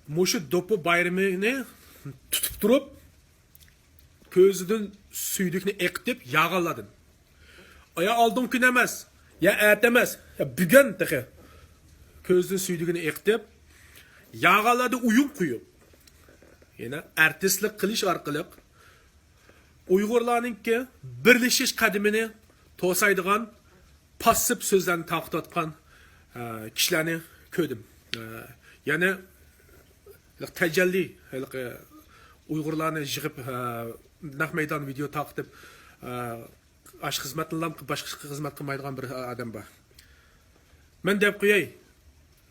Muşu dopu bayramını tutup durup ko'zidan suydukni eqitib yağaladın. Ya aldın gün emas, ya erta emas, ya bugun dahi ko'zidan suydukni eqitib yağaladı uyum quyib. Yana artistlik qilish orqali Uyg'urlarningki birlashish qadamini to'saydigan passiv so'zlarni taqtatgan kishilarni ko'rdim. Yana tajalli Uyg'urlarni yig'ib naq maydon video taqtib ash xizmatini boshqa xizmat qilmaydigan bir odam bor. Men deb qo'yay,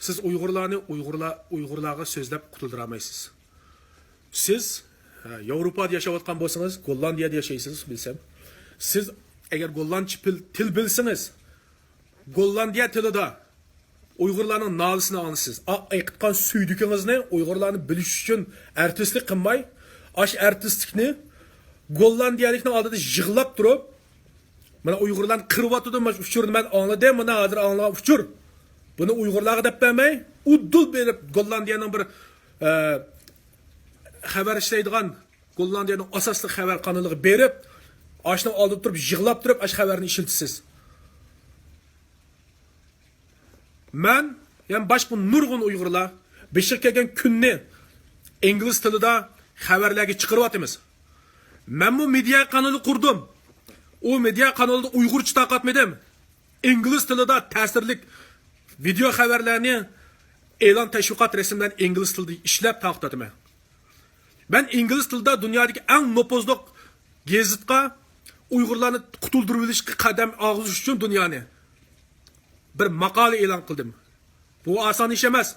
siz Uyg'urlarga so'zlab qutuldira olmaysiz. Siz Yevropada yaşayotgan bo'lsangiz, Gollandiyada yaşaysınız bilsem. Siz eğer Gollandça til bilseniz, Gollandiya tilida Uyg'urlarning nalisini anlaysiz. Aytgan suydukingizni Uyg'urlarni bilish uchun artistlik qilmay, ash artistlikni Gollandiyalikning oldida yig'lab turib, mana Uyg'urlarni qirib mana uchurni men angladim, mana hozir anglab uchur. Buni Uyg'urlarga deb bermay, uddul berib Gollandiyaning bir xabar ishlaydigan Gollandiyaning asosli xabar kanaliga berib, ashni olib turib, yig'lab turib, ash xabarni ishiltisiz. Men, yani baş bu nurg'un Uyg'urlar beşik kelgan kunni ingliz tilida xabarlarga chiqaryapmiz. Men bu media kanali qurdim. O media kanalida Uyg'urcha taqatmadim. İngliz tilida ta'sirli video xabarlarni e'lon tashviqot rasmlarni ingliz tilida ishlab taqtatman. Ben İngiliz tilida dünyadaki en nopozluq gazetga Uyg'urlarni qutuldirib olishga qadam og'izish uchun dunyoni bir maqola e'lon qildim. Bu oson ish emas.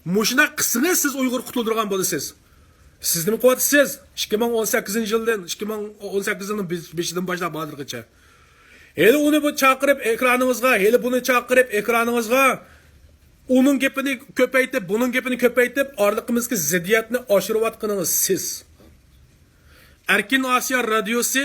Mushuna qilsangiz siz Uyg'ur qutuldirgan bo'lasiz. Siz nima qilyapsiz? 2018-yildan 2018-ning 5-dan boshlab hozirgacha. Hele uni bu chaqirib ekraningizga, hele buni chaqirib ekraningizga onun gapini ko'paytib, bunun gapini ko'paytib, orliqimizga ziddiyatni oshirayotganingiz siz. Erkin Osiyo radiosi